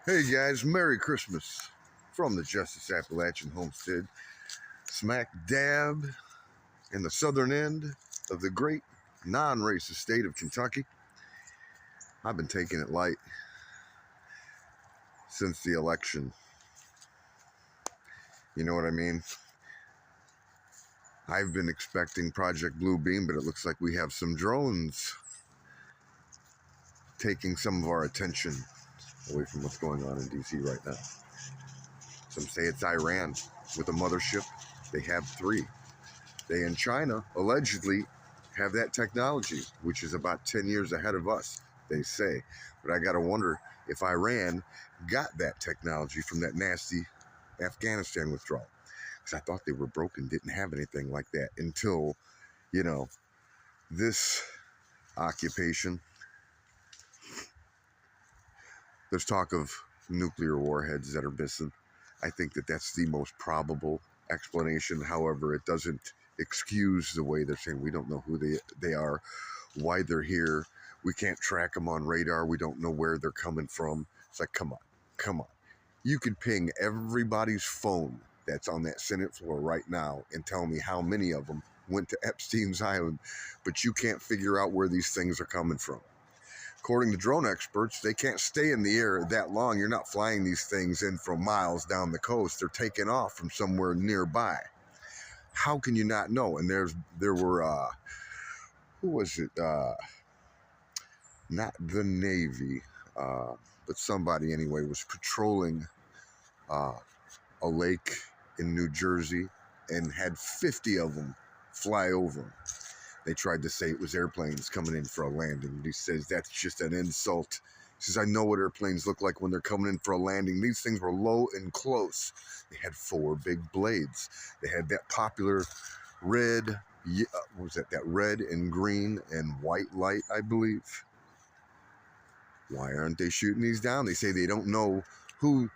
Hey guys, Merry Christmas from the Justice Appalachian Homestead, smack dab in the southern end of the great non-racist state of Kentucky. I've been taking it light since the election. You know what I mean? I've been expecting Project Blue Beam, but it looks like we have some drones taking some of our attention away from what's going on in DC right now. Some say it's Iran with a mothership. They have 3. They in China allegedly have that technology, which is about 10 years ahead of us, they say. But I got to wonder if Iran got that technology from that nasty Afghanistan withdrawal. Because I thought they were broken, didn't have anything like that until, this occupation. There's talk of nuclear warheads that are missing. I think that that's the most probable explanation. However, it doesn't excuse the way they're saying we don't know who they are, why they're here. We can't track them on radar. We don't know where they're coming from. It's like, come on. You could ping everybody's phone that's on that Senate floor right now and tell me how many of them went to Epstein's Island, but you can't figure out where these things are coming from. According to drone experts, they can't stay in the air that long. You're not flying these things in from miles down the coast. They're taking off from somewhere nearby. How can you not know? And there were, who was it? Not the Navy, but somebody anyway was patrolling a lake in New Jersey and had 50 of them fly over them. They tried to say it was airplanes coming in for a landing. He says that's just an insult. He says, I know what airplanes look like when they're coming in for a landing. These things were low and close. They had 4 big blades. They had that popular red, what was that red and green and white light, I believe. Why aren't they shooting these down? They say they don't know who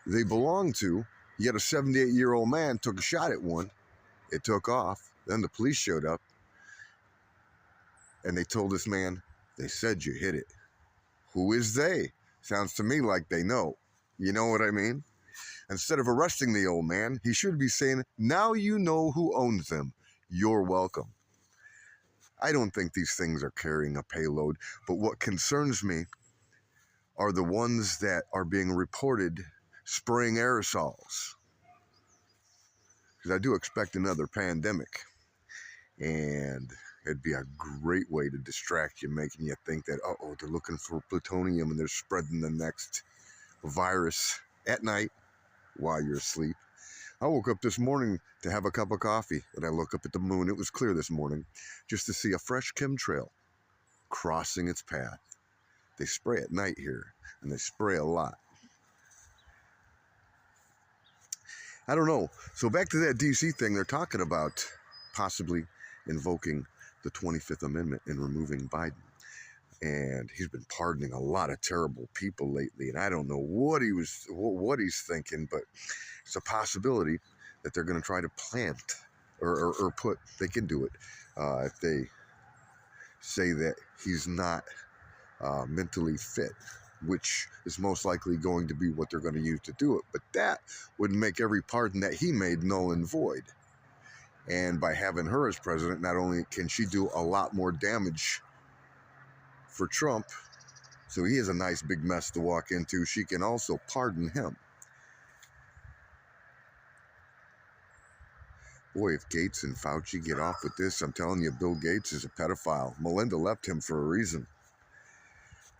they belong to. Yet a 78-year-old man took a shot at one. It took off. Then the police showed up, and they told this man, they said you hit it. Who is they? Sounds to me like they know. You know what I mean? Instead of arresting the old man, he should be saying, now you know who owns them. You're welcome. I don't think these things are carrying a payload, but what concerns me are the ones that are being reported spraying aerosols. Because I do expect another pandemic. And it'd be a great way to distract you, making you think that, they're looking for plutonium and they're spreading the next virus at night while you're asleep. I woke up this morning to have a cup of coffee, and I look up at the moon. It was clear this morning, just to see a fresh chemtrail crossing its path. They spray at night here, and they spray a lot. I don't know. So back to that DC thing, they're talking about possibly invoking the 25th Amendment and removing Biden. And he's been pardoning a lot of terrible people lately, and I don't know what he's thinking, but it's a possibility that they're going to try to plant or put, they can do it if they say that he's not mentally fit, which is most likely going to be what they're going to use to do it. But that would make every pardon that he made null and void. And by having her as president, not only can she do a lot more damage for Trump, so he has a nice big mess to walk into, she can also pardon him. Boy, if Gates and Fauci get off with this, I'm telling you, Bill Gates is a pedophile. Melinda left him for a reason.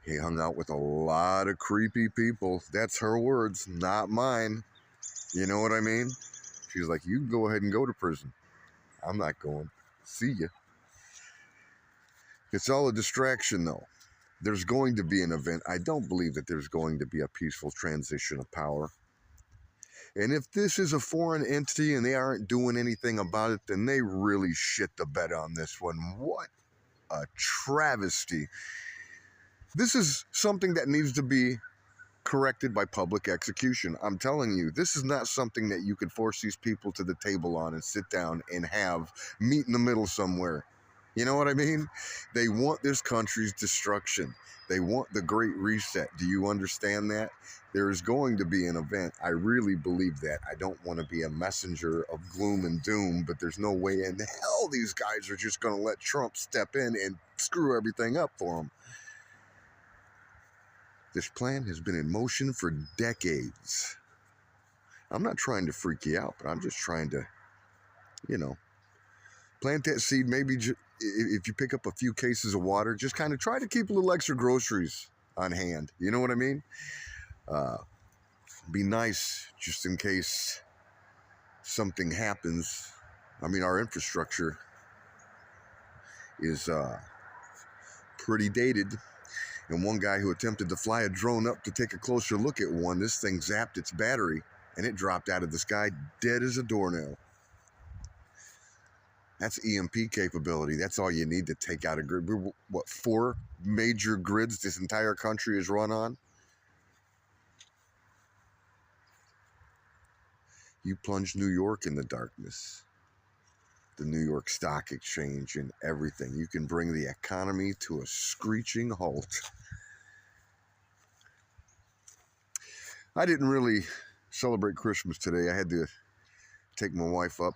He hung out with a lot of creepy people. That's her words, not mine. You know what I mean? She's like, you can go ahead and go to prison. I'm not going. See ya. It's all a distraction, though. There's going to be an event. I don't believe that there's going to be a peaceful transition of power. And if this is a foreign entity and they aren't doing anything about it, then they really shit the bed on this one. What a travesty. This is something that needs to be corrected by public execution. I'm telling you, this is not something that you could force these people to the table on and sit down and have meet in the middle somewhere. You know what I mean? They want this country's destruction. They want the Great Reset. Do you understand that? There is going to be an event. I really believe that. I don't want to be a messenger of gloom and doom, but there's no way in hell these guys are just going to let Trump step in and screw everything up for them. This plan has been in motion for decades. I'm not trying to freak you out, but I'm just trying to, plant that seed. Maybe if you pick up a few cases of water, just kind of try to keep a little extra groceries on hand. You know what I mean? Be nice just in case something happens. I mean, our infrastructure is pretty dated. And one guy who attempted to fly a drone up to take a closer look at one, this thing zapped its battery and it dropped out of the sky dead as a doornail. That's EMP capability. That's all you need to take out a grid. We're, what, 4 major grids this entire country is run on? You plunge New York in the darkness, the New York Stock Exchange and everything. You can bring the economy to a screeching halt. I didn't really celebrate Christmas today. I had to take my wife up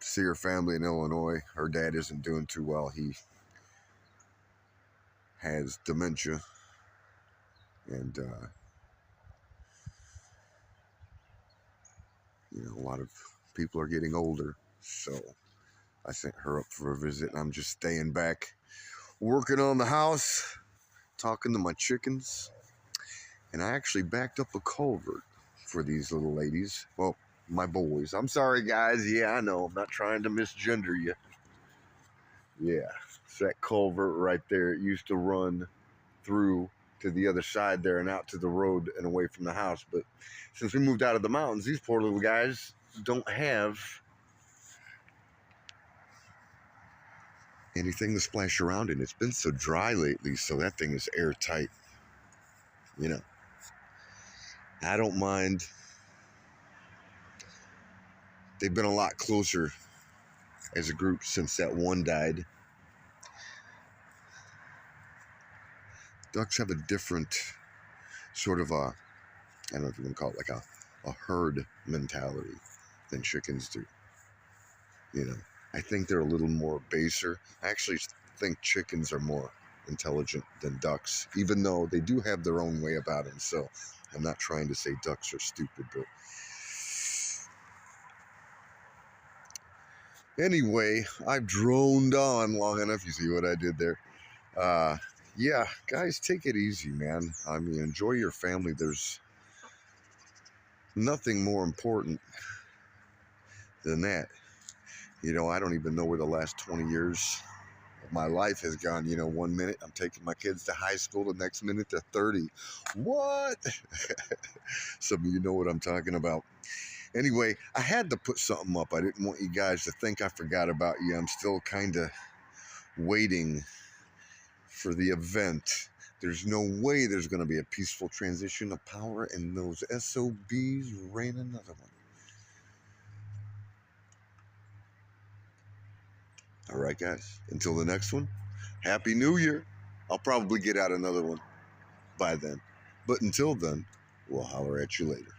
to see her family in Illinois. Her dad isn't doing too well. He has dementia. And, a lot of people are getting older. So I sent her up for a visit. And I'm just staying back, working on the house, talking to my chickens. And I actually backed up a culvert for these little ladies. Well, my boys. I'm sorry, guys. Yeah, I know. I'm not trying to misgender you. Yeah, it's that culvert right there. It used to run through to the other side there and out to the road and away from the house. But since we moved out of the mountains, these poor little guys don't have anything to splash around in. It's been so dry lately, so that thing is airtight. I don't mind. They've been a lot closer as a group since that one died. Ducks have a different sort of I don't know if you want to call it like a herd mentality than chickens do. I think they're a little more baser. I actually think chickens are more intelligent than ducks, even though they do have their own way about them. So I'm not trying to say ducks are stupid, but anyway, I've droned on long enough. You see what I did there? Yeah, guys, take it easy, man. I mean, enjoy your family. There's nothing more important than that. I don't even know where the last 20 years of my life has gone. 1 minute I'm taking my kids to high school, the next minute they're 30. What? Some of you know what I'm talking about. Anyway, I had to put something up. I didn't want you guys to think I forgot about you. I'm still kind of waiting for the event. There's no way there's going to be a peaceful transition of power, and those SOBs ran another one. All right, guys, until the next one, Happy New Year. I'll probably get out another one by then. But until then, we'll holler at you later.